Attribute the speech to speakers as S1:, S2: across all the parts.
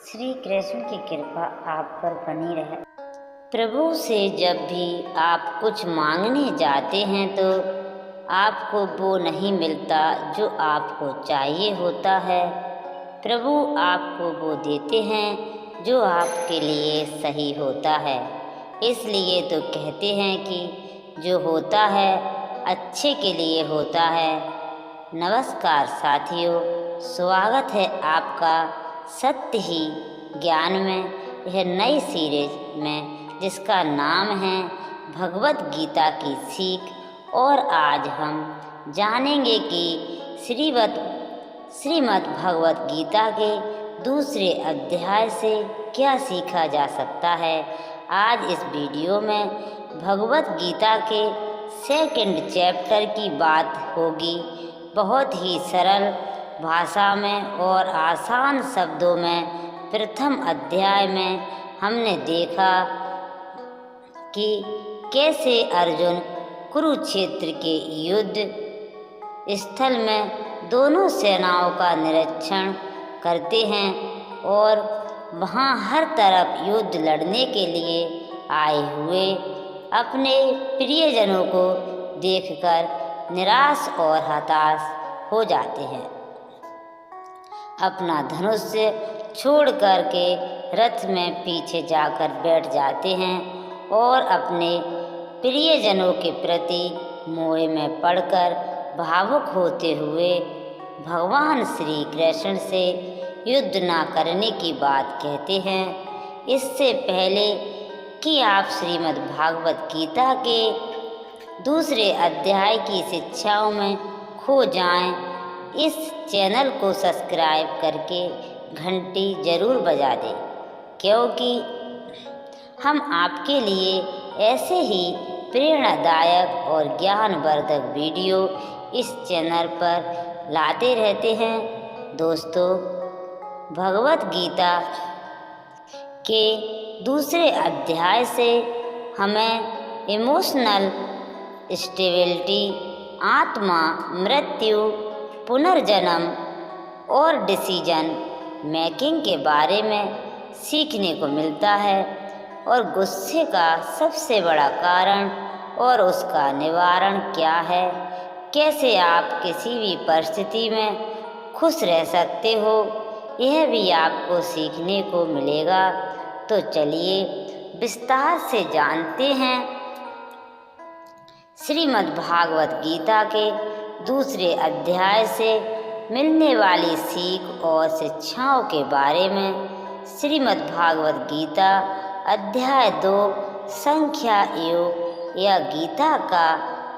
S1: श्री कृष्ण की कृपा आप पर बनी रहे। प्रभु से जब भी आप कुछ मांगने जाते हैं तो आपको वो नहीं मिलता जो आपको चाहिए होता है। प्रभु आपको वो देते हैं जो आपके लिए सही होता है। इसलिए तो कहते हैं कि जो होता है अच्छे के लिए होता है। नमस्कार साथियों, स्वागत है आपका सत्य ही ज्ञान में यह नई सीरीज में, जिसका नाम है भगवत गीता की सीख। और आज हम जानेंगे कि श्रीमद् भगवत गीता के दूसरे अध्याय से क्या सीखा जा सकता है। आज इस वीडियो में भगवत गीता के सेकंड चैप्टर की बात होगी। बहुत ही सरल भाषा में और आसान शब्दों में प्रथम अध्याय में हमने देखा कि कैसे अर्जुन कुरुक्षेत्र के युद्ध स्थल में दोनों सेनाओं का निरीक्षण करते हैं और वहाँ हर तरफ युद्ध लड़ने के लिए आए हुए अपने प्रियजनों को देखकर निराश और हताश हो जाते हैं। अपना धनुष छोड़ कर के रथ में पीछे जाकर बैठ जाते हैं और अपने प्रियजनों के प्रति मोह में पड़कर भावुक होते हुए भगवान श्री कृष्ण से युद्ध ना करने की बात कहते हैं। इससे पहले कि आप श्रीमद् भागवत गीता के दूसरे अध्याय की शिक्षाओं में खो जाएं, इस चैनल को सब्सक्राइब करके घंटी ज़रूर बजा दें, क्योंकि हम आपके लिए ऐसे ही प्रेरणादायक और ज्ञानवर्धक वीडियो इस चैनल पर लाते रहते हैं। दोस्तों, भगवत गीता के दूसरे अध्याय से हमें इमोशनल स्टेबिलिटी, आत्मा, मृत्यु, पुनर्जन्म और डिसीजन मेकिंग के बारे में सीखने को मिलता है, और गुस्से का सबसे बड़ा कारण और उसका निवारण क्या है, कैसे आप किसी भी परिस्थिति में खुश रह सकते हो, यह भी आपको सीखने को मिलेगा। तो चलिए विस्तार से जानते हैं श्रीमद् भागवत गीता के दूसरे अध्याय से मिलने वाली सीख और शिक्षाओं के बारे में। श्रीमद् भागवत गीता अध्याय 2 संख्या योग या गीता का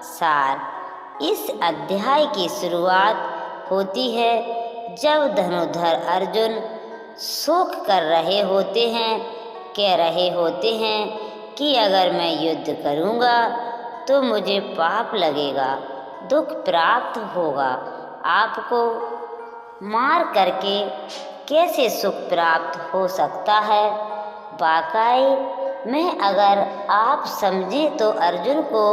S1: सार। इस अध्याय की शुरुआत होती है जब धनुर्धर अर्जुन शोक कर रहे होते हैं, कह रहे होते हैं कि अगर मैं युद्ध करूँगा तो मुझे पाप लगेगा, दुख प्राप्त होगा। आपको मार करके कैसे सुख प्राप्त हो सकता है। वाकई में अगर आप समझे तो अर्जुन को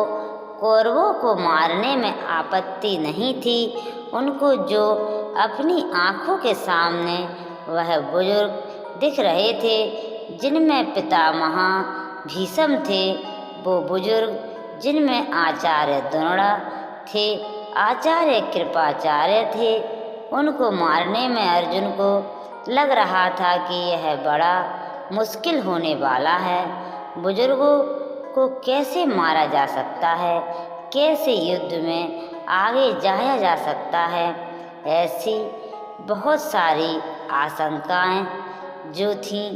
S1: कौरवों को मारने में आपत्ति नहीं थी। उनको जो अपनी आँखों के सामने वह बुजुर्ग दिख रहे थे जिनमें पितामह भीष्म थे, वो बुजुर्ग जिनमें आचार्य द्रोण थे, आचार्य कृपाचार्य थे, उनको मारने में अर्जुन को लग रहा था कि यह बड़ा मुश्किल होने वाला है। बुजुर्गों को कैसे मारा जा सकता है, कैसे युद्ध में आगे जाया जा सकता है, ऐसी बहुत सारी आशंकाएं जो थीं,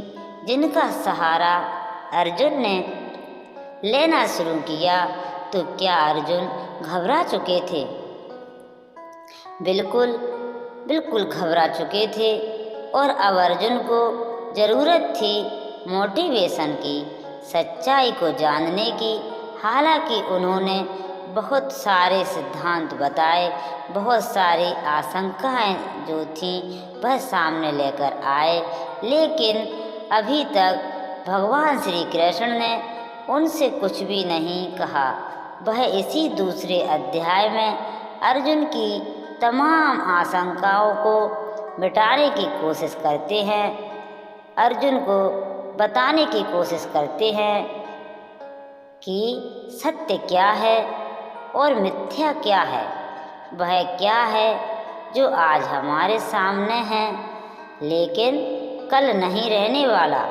S1: जिनका सहारा अर्जुन ने लेना शुरू किया। तो क्या अर्जुन घबरा चुके थे? बिल्कुल घबरा चुके थे, और अब अर्जुन को ज़रूरत थी मोटिवेशन की, सच्चाई को जानने की। हालांकि उन्होंने बहुत सारे सिद्धांत बताए, बहुत सारी आशंकाएं जो थीं वह सामने लेकर आए, लेकिन अभी तक भगवान श्री कृष्ण ने उनसे कुछ भी नहीं कहा। वह इसी दूसरे अध्याय में अर्जुन की तमाम आशंकाओं को मिटाने की कोशिश करते हैं। अर्जुन को बताने की कोशिश करते हैं कि सत्य क्या है और मिथ्या क्या है। वह क्या है जो आज हमारे सामने है लेकिन कल नहीं रहने वाला,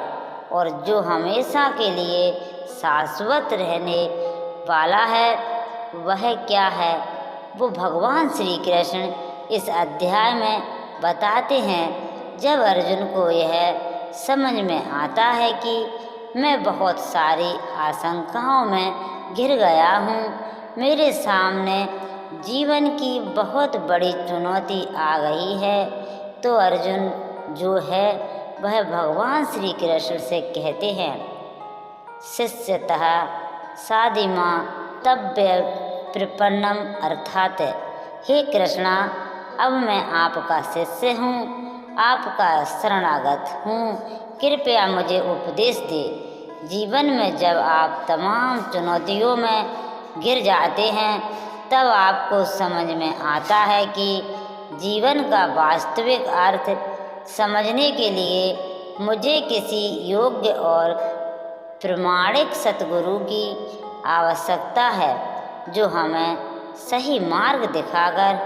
S1: और जो हमेशा के लिए शाश्वत रहने वाला है वह क्या है, वो भगवान श्री कृष्ण इस अध्याय में बताते हैं। जब अर्जुन को यह समझ में आता है कि मैं बहुत सारी आशंकाओं में घिर गया हूँ, मेरे सामने जीवन की बहुत बड़ी चुनौती आ गई है, तो अर्जुन जो है वह भगवान श्री कृष्ण से कहते हैं, शिष्यतः साधिमा तव्य प्रपन्नम, अर्थात हे कृष्णा, अब मैं आपका शिष्य हूँ, आपका शरणागत हूँ, कृपया मुझे उपदेश दे। जीवन में जब आप तमाम चुनौतियों में गिर जाते हैं तब आपको समझ में आता है कि जीवन का वास्तविक अर्थ समझने के लिए मुझे किसी योग्य और प्रमाणिक सतगुरु की आवश्यकता है, जो हमें सही मार्ग दिखाकर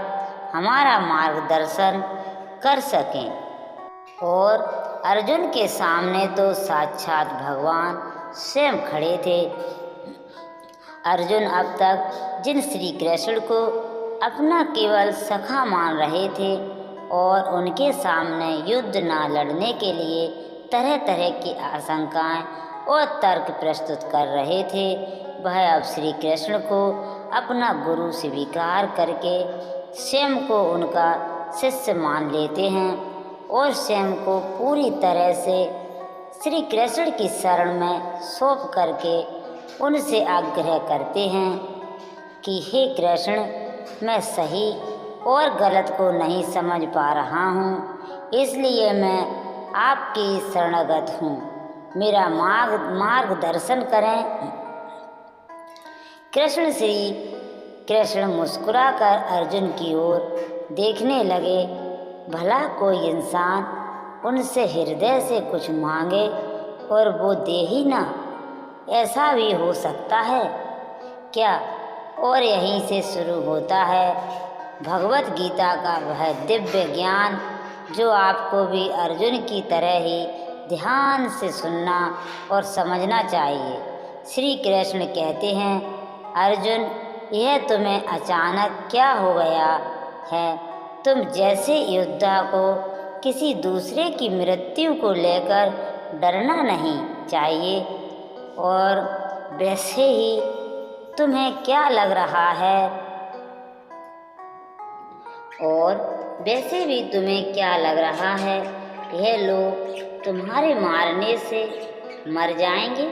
S1: हमारा मार्गदर्शन कर सकें। और अर्जुन के सामने तो साक्षात भगवान स्वयं खड़े थे। अर्जुन अब तक जिन श्री कृष्ण को अपना केवल सखा मान रहे थे और उनके सामने युद्ध न लड़ने के लिए तरह तरह की आशंकाएं और तर्क प्रस्तुत कर रहे थे, वह अब श्री कृष्ण को अपना गुरु स्वीकार करके स्वयं को उनका शिष्य मान लेते हैं और स्वयं को पूरी तरह से श्री कृष्ण की शरण में सौंप करके उनसे आग्रह करते हैं कि हे कृष्ण, मैं सही और गलत को नहीं समझ पा रहा हूँ, इसलिए मैं आपकी शरणगत हूँ, मेरा मार्गदर्शन करें। कृष्ण मुस्कुराकर अर्जुन की ओर देखने लगे। भला कोई इंसान उनसे हृदय से कुछ मांगे और वो दे ही ना, ऐसा भी हो सकता है क्या? और यहीं से शुरू होता है भगवत गीता का वह दिव्य ज्ञान, जो आपको भी अर्जुन की तरह ही ध्यान से सुनना और समझना चाहिए। श्री कृष्ण कहते हैं, अर्जुन, यह तुम्हें अचानक क्या हो गया है? तुम जैसे योद्धा को किसी दूसरे की मृत्यु को लेकर डरना नहीं चाहिए, और वैसे ही तुम्हें क्या लग रहा है, और वैसे भी तुम्हें क्या लग रहा है, यह लोग तुम्हारे मारने से मर जाएंगे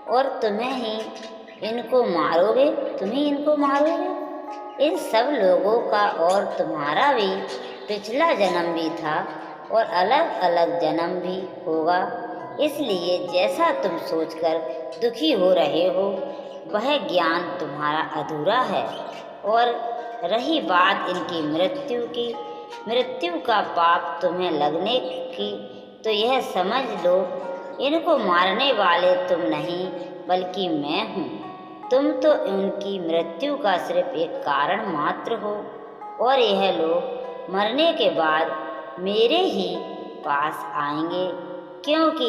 S1: और तुम्हें ही इनको मारोगे, तुम ही इनको मारोगे। इन सब लोगों का और तुम्हारा भी पिछला जन्म भी था और अलग अलग जन्म भी होगा, इसलिए जैसा तुम सोचकर दुखी हो रहे हो वह ज्ञान तुम्हारा अधूरा है। और रही बात इनकी मृत्यु का पाप तुम्हें लगने की, तो यह समझ लो, इनको मारने वाले तुम नहीं बल्कि मैं हूँ। तुम तो उनकी मृत्यु का सिर्फ एक कारण मात्र हो, और यह लोग मरने के बाद मेरे ही पास आएंगे, क्योंकि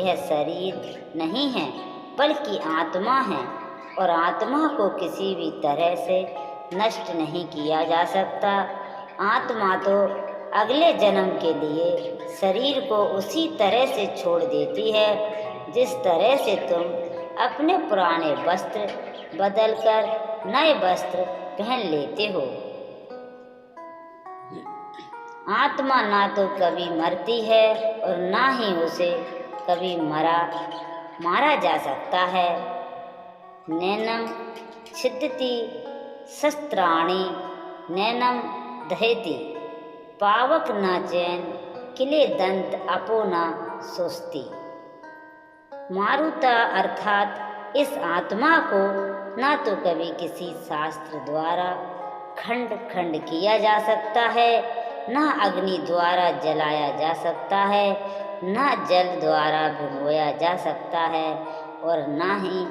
S1: यह शरीर नहीं है बल्कि आत्मा है, और आत्मा को किसी भी तरह से नष्ट नहीं किया जा सकता। आत्मा तो अगले जन्म के लिए शरीर को उसी तरह से छोड़ देती है जिस तरह से तुम अपने पुराने वस्त्र बदलकर नए वस्त्र पहन लेते हो। आत्मा ना तो कभी मरती है और ना ही उसे कभी मारा जा सकता है। नैनम छिद्यति शस्त्राणि नैनम दहति, पावक न चैन किले दंत अपो न सोस्ति। मारुता अर्थात इस आत्मा को ना तो कभी किसी शास्त्र द्वारा खंड किया जा सकता है, ना अग्नि द्वारा जलाया जा सकता है, न जल द्वारा भिगोया जा सकता है और न ही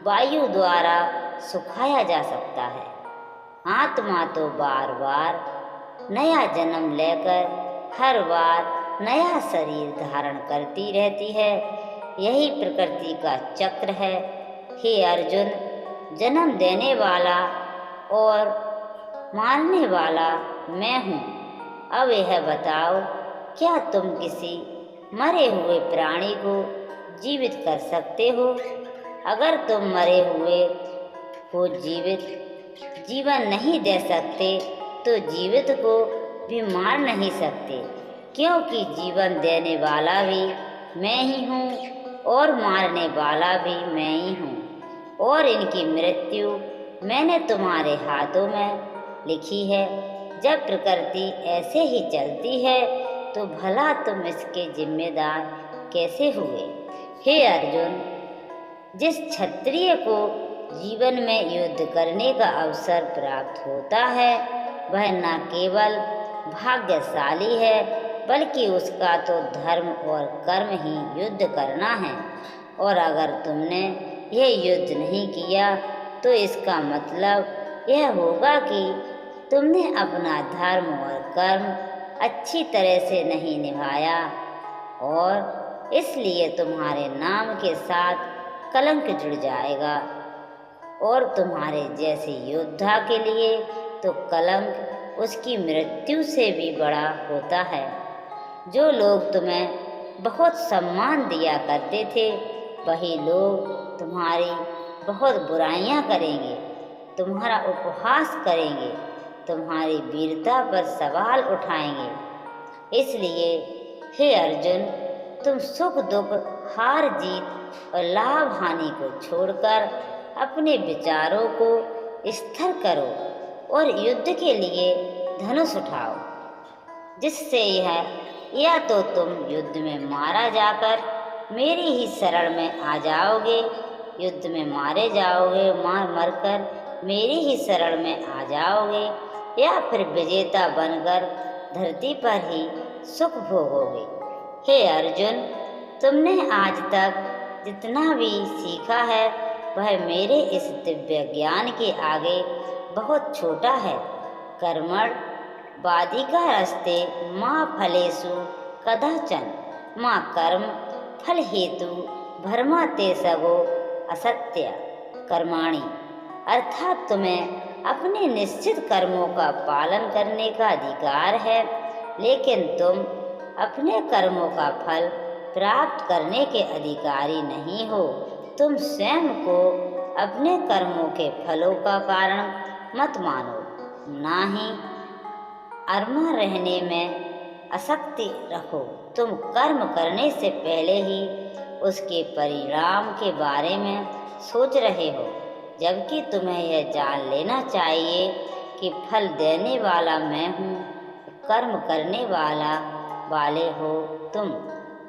S1: वायु द्वारा सुखाया जा सकता है। आत्मा तो बार बार नया जन्म लेकर हर बार नया शरीर धारण करती रहती है। यही प्रकृति का चक्र है। हे अर्जुन, जन्म देने वाला और मारने वाला मैं हूँ। अब यह बताओ, क्या तुम किसी मरे हुए प्राणी को जीवित कर सकते हो? अगर तुम मरे हुए को जीवन नहीं दे सकते तो जीवित को भी मार नहीं सकते, क्योंकि जीवन देने वाला भी मैं ही हूँ और मारने वाला भी मैं ही हूँ, और इनकी मृत्यु मैंने तुम्हारे हाथों में लिखी है। जब प्रकृति ऐसे ही चलती है तो भला तुम इसके जिम्मेदार कैसे हुए? हे अर्जुन, जिस क्षत्रिय को जीवन में युद्ध करने का अवसर प्राप्त होता है वह न केवल भाग्यशाली है बल्कि उसका तो धर्म और कर्म ही युद्ध करना है। और अगर तुमने यह युद्ध नहीं किया तो इसका मतलब यह होगा कि तुमने अपना धर्म और कर्म अच्छी तरह से नहीं निभाया और इसलिए तुम्हारे नाम के साथ कलंक जुड़ जाएगा। और तुम्हारे जैसे योद्धा के लिए तो कलंक उसकी मृत्यु से भी बड़ा होता है। जो लोग तुम्हें बहुत सम्मान दिया करते थे वही लोग तुम्हारी बहुत बुराइयां करेंगे, तुम्हारा उपहास करेंगे, तुम्हारी वीरता पर सवाल उठाएंगे। इसलिए हे अर्जुन, तुम सुख दुख, हार जीत और लाभ हानि को छोड़कर अपने विचारों को स्थिर करो और युद्ध के लिए धनुष उठाओ, जिससे या तो तुम युद्ध में मारा जाकर मेरी ही शरण में आ जाओगे, युद्ध में मारे जाओगे, मरकर मेरी ही शरण में आ जाओगे, या फिर विजेता बनकर धरती पर ही सुख भोगोगे। हे अर्जुन, तुमने आज तक जितना भी सीखा है वह मेरे इस दिव्य ज्ञान के आगे बहुत छोटा है। कर्मण बाधिकारस्ते माँ फलेषु कदाचन माँ कर्म फल हेतु भरमा ते सगो असत्य कर्माणि। अर्थात तुम्हें अपने निश्चित कर्मों का पालन करने का अधिकार है, लेकिन तुम अपने कर्मों का फल प्राप्त करने के अधिकारी नहीं हो। तुम स्वयं को अपने कर्मों के फलों का कारण मत मानो, ना ही अरमा रहने में आसक्ति रखो। तुम कर्म करने से पहले ही उसके परिणाम के बारे में सोच रहे हो, जबकि तुम्हें यह जान लेना चाहिए कि फल देने वाला मैं हूँ, कर्म करने वाले हो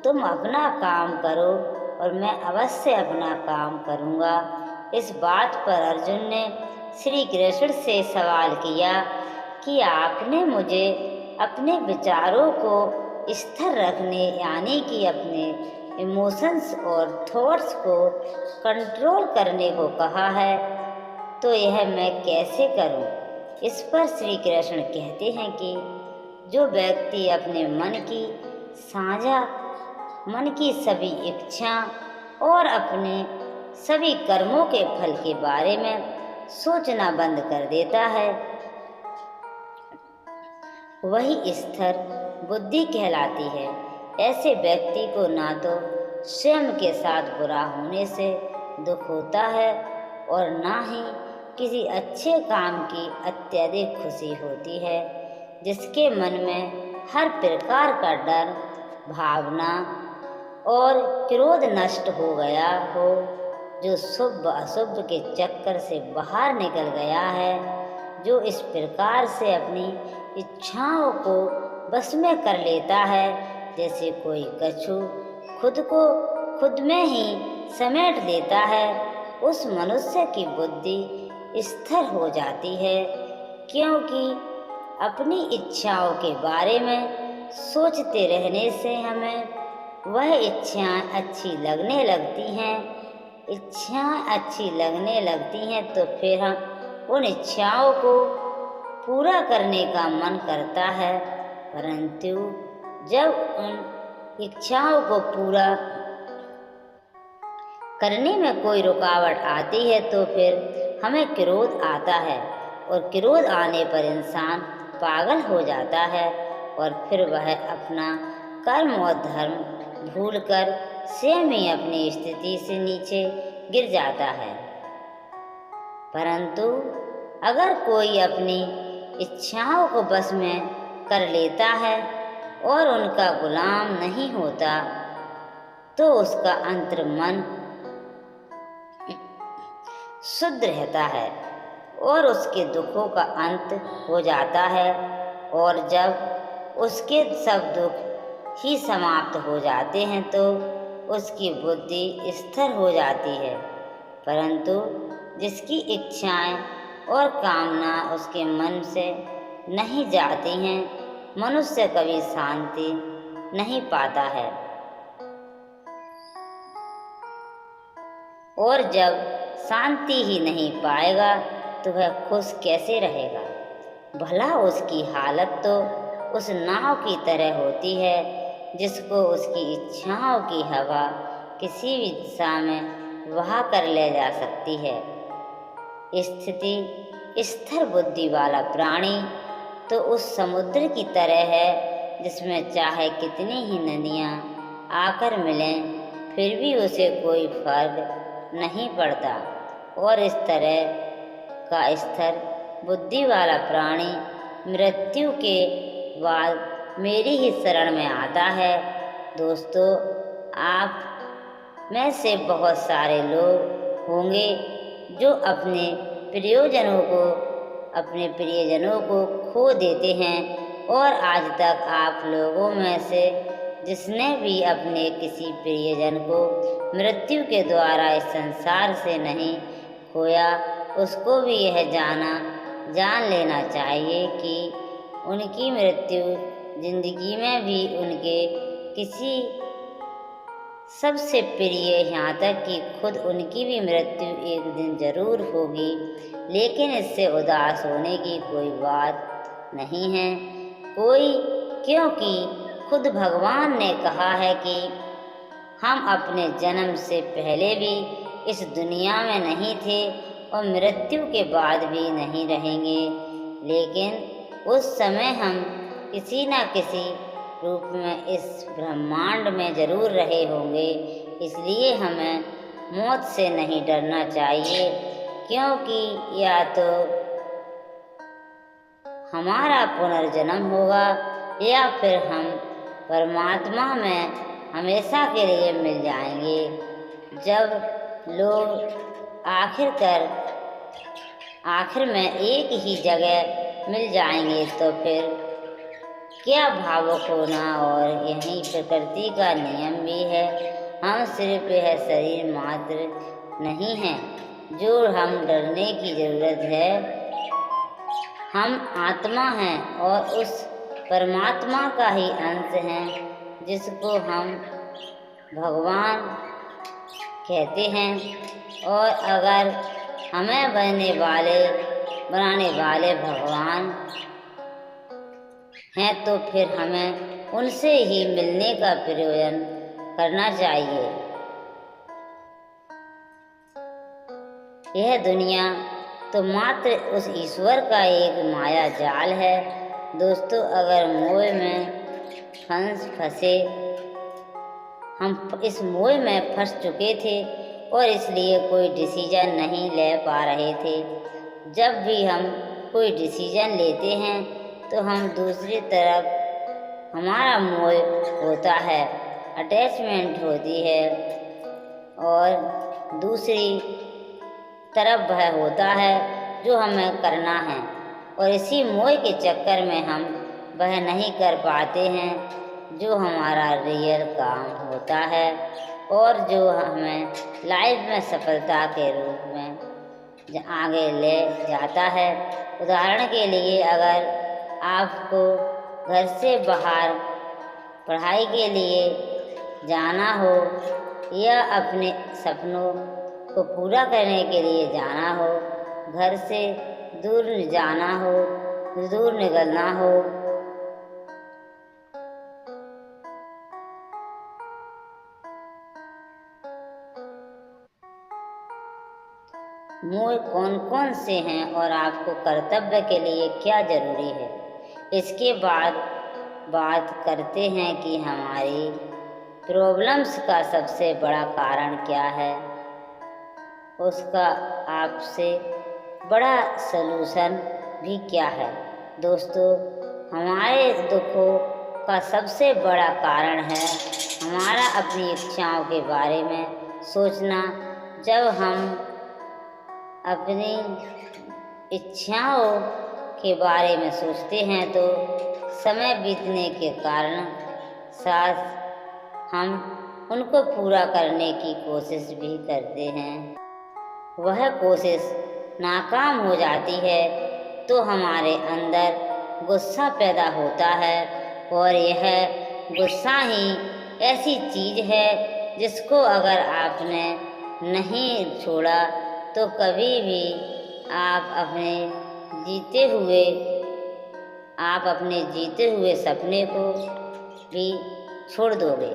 S1: तुम अपना काम करो और मैं अवश्य अपना काम करूँगा। इस बात पर अर्जुन ने श्री कृष्ण से सवाल किया कि आपने मुझे अपने विचारों को स्थिर रखने यानी कि अपने इमोशंस और थॉट्स को कंट्रोल करने को कहा है, तो यह मैं कैसे करूं? इस पर श्री कृष्ण कहते हैं कि जो व्यक्ति अपने मन की सभी इच्छा और अपने सभी कर्मों के फल के बारे में सोचना बंद कर देता है वही स्थिर बुद्धि कहलाती है। ऐसे व्यक्ति को ना तो स्वयं के साथ बुरा होने से दुख होता है और ना ही किसी अच्छे काम की अत्यधिक खुशी होती है। जिसके मन में हर प्रकार का डर, भावना और क्रोध नष्ट हो गया हो, जो शुभ अशुभ के चक्कर से बाहर निकल गया है, जो इस प्रकार से अपनी इच्छाओं को बस में कर लेता है जैसे कोई कछू खुद को खुद में ही समेट लेता है, उस मनुष्य की बुद्धि स्थिर हो जाती है। क्योंकि अपनी इच्छाओं के बारे में सोचते रहने से हमें वह इच्छाएं अच्छी लगने लगती हैं। इच्छाएं अच्छी लगने लगती हैं तो फिर हम उन इच्छाओं को पूरा करने का मन करता है, परंतु जब उन इच्छाओं को पूरा करने में कोई रुकावट आती है तो फिर हमें क्रोध आता है, और क्रोध आने पर इंसान पागल हो जाता है और फिर वह अपना कर्म और धर्म भूलकर स्वयं ही अपनी स्थिति से नीचे गिर जाता है। परंतु अगर कोई अपनी इच्छाओं को बस में कर लेता है और उनका गुलाम नहीं होता तो उसका अंतर्मन शुद्ध रहता है और उसके दुखों का अंत हो जाता है, और जब उसके सब दुख ही समाप्त हो जाते हैं तो उसकी बुद्धि स्थिर हो जाती है। परंतु जिसकी इच्छाएं और कामना उसके मन से नहीं जाती हैं, मनुष्य कभी शांति नहीं पाता है, और जब शांति ही नहीं पाएगा तो वह खुश कैसे रहेगा। भला उसकी हालत तो उस नाव की तरह होती है जिसको उसकी इच्छाओं की हवा किसी भी दिशा में बहा कर ले जा सकती है। स्थिति स्थिर बुद्धि वाला प्राणी तो उस समुद्र की तरह है जिसमें चाहे कितनी ही नदियाँ आकर मिलें फिर भी उसे कोई फर्क नहीं पड़ता, और इस तरह का स्थिर बुद्धि वाला प्राणी मृत्यु के बाद मेरी ही शरण में आता है। दोस्तों, आप में से बहुत सारे लोग होंगे जो अपने प्रियजनों को खो देते हैं, और आज तक आप लोगों में से जिसने भी अपने किसी प्रियजन को मृत्यु के द्वारा इस संसार से नहीं खोया, उसको भी यह जान लेना चाहिए कि उनकी मृत्यु जिंदगी में भी उनके किसी सबसे प्रिय, यहाँ तक कि खुद उनकी भी मृत्यु एक दिन जरूर होगी। लेकिन इससे उदास होने की कोई बात नहीं है क्योंकि खुद भगवान ने कहा है कि हम अपने जन्म से पहले भी इस दुनिया में नहीं थे और मृत्यु के बाद भी नहीं रहेंगे, लेकिन उस समय हम किसी न किसी रूप में इस ब्रह्मांड में जरूर रहे होंगे। इसलिए हमें मौत से नहीं डरना चाहिए, क्योंकि या तो हमारा पुनर्जन्म होगा या फिर हम परमात्मा में हमेशा के लिए मिल जाएंगे। जब लोग आखिर में एक ही जगह मिल जाएंगे तो फिर क्या भावुक होना, और यही प्रकृति का नियम भी है। हम सिर्फ यह शरीर मात्र नहीं है जो हम डरने की जरूरत है, हम आत्मा हैं और उस परमात्मा का ही अंश हैं जिसको हम भगवान कहते हैं। और अगर हमें बनाने वाले भगवान हैं तो फिर हमें उनसे ही मिलने का प्रयोजन करना चाहिए। यह दुनिया तो मात्र उस ईश्वर का एक माया जाल है। दोस्तों, अगर मोह में फंसे हम इस मोह में फंस चुके थे और इसलिए कोई डिसीजन नहीं ले पा रहे थे। जब भी हम कोई डिसीजन लेते हैं तो हम दूसरी तरफ हमारा मोह होता है, अटैचमेंट होती है, और दूसरी तरफ वह होता है जो हमें करना है, और इसी मोह के चक्कर में हम वह नहीं कर पाते हैं जो हमारा रियल काम होता है और जो हमें लाइफ में सफलता के रूप में आगे ले जाता है। उदाहरण के लिए, अगर आपको घर से बाहर पढ़ाई के लिए जाना हो या अपने सपनों को पूरा करने के लिए जाना हो, घर से दूर जाना हो, दूर निकलना हो, मोह कौन कौन से हैं और आपको कर्तव्य के लिए क्या जरूरी है। इसके बाद बात करते हैं कि हमारी प्रॉब्लम्स का सबसे बड़ा कारण क्या है, उसका आपसे बड़ा सलूशन भी क्या है। दोस्तों, हमारे दुखों का सबसे बड़ा कारण है हमारा अपनी इच्छाओं के बारे में सोचना। जब हम अपनी इच्छाओं के बारे में सोचते हैं तो समय बीतने के कारण साथ हम उनको पूरा करने की कोशिश भी करते हैं। वह कोशिश नाकाम हो जाती है तो हमारे अंदर गुस्सा पैदा होता है, और यह गुस्सा ही ऐसी चीज़ है जिसको अगर आपने नहीं छोड़ा तो कभी भी आप अपने जीते हुए सपने को भी छोड़ दोगे।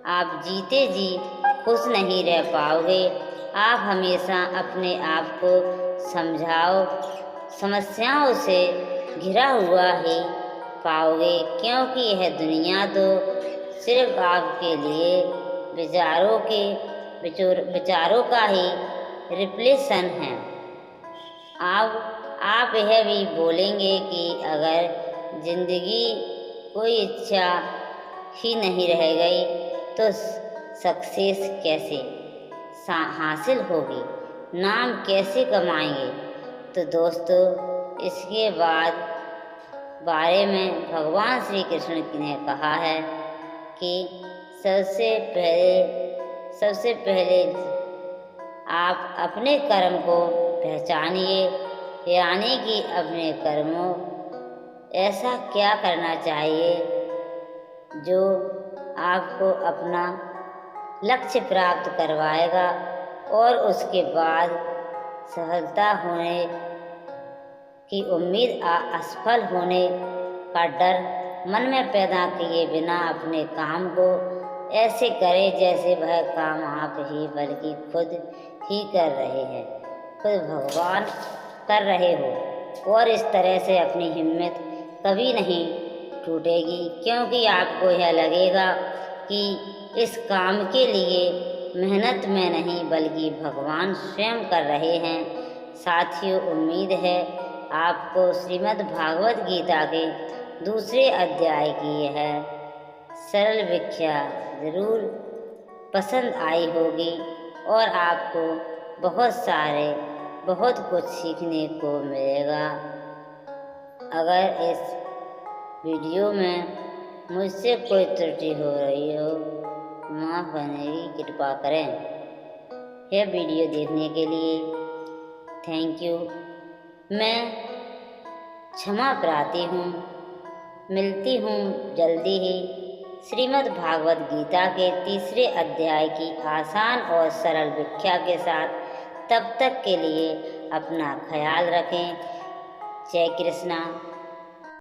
S1: आप जीते जी खुश नहीं रह पाओगे। आप हमेशा अपने आप को समस्याओं से घिरा हुआ ही पाओगे, क्योंकि यह दुनिया तो सिर्फ आपके लिए विचारों का ही रिफ्लेक्शन है। आप यह भी बोलेंगे कि अगर जिंदगी कोई इच्छा ही नहीं रह गई तो सक्सेस कैसे हासिल होगी, नाम कैसे कमाएंगे। तो दोस्तों, इसके बारे में भगवान श्री कृष्ण ने कहा है कि सबसे पहले आप अपने कर्म को पहचानिए, यानी कि अपने कर्मों ऐसा क्या करना चाहिए जो आपको अपना लक्ष्य प्राप्त करवाएगा, और उसके बाद सफलता होने की उम्मीद असफल होने का डर मन में पैदा किए बिना अपने काम को ऐसे करें जैसे वह काम आप ही बल्कि खुद ही कर रहे हैं, खुद भगवान कर रहे हो। और इस तरह से अपनी हिम्मत कभी नहीं टूटेगी, क्योंकि आपको यह लगेगा कि इस काम के लिए मेहनत में नहीं बल्कि भगवान स्वयं कर रहे हैं। साथियों, उम्मीद है आपको श्रीमद् भागवत गीता के दूसरे अध्याय की यह सरल व्याख्या ज़रूर पसंद आई होगी और आपको बहुत कुछ सीखने को मिलेगा। अगर इस वीडियो में मुझसे कोई त्रुटि हो रही हो, माफ़ करने की कृपा करें। यह वीडियो देखने के लिए थैंक यू। मैं क्षमा प्रार्थी हूँ। मिलती हूँ जल्दी ही श्रीमद् भागवत गीता के तीसरे अध्याय की आसान और सरल व्याख्या के साथ। तब तक के लिए अपना ख्याल रखें। जय कृष्णा।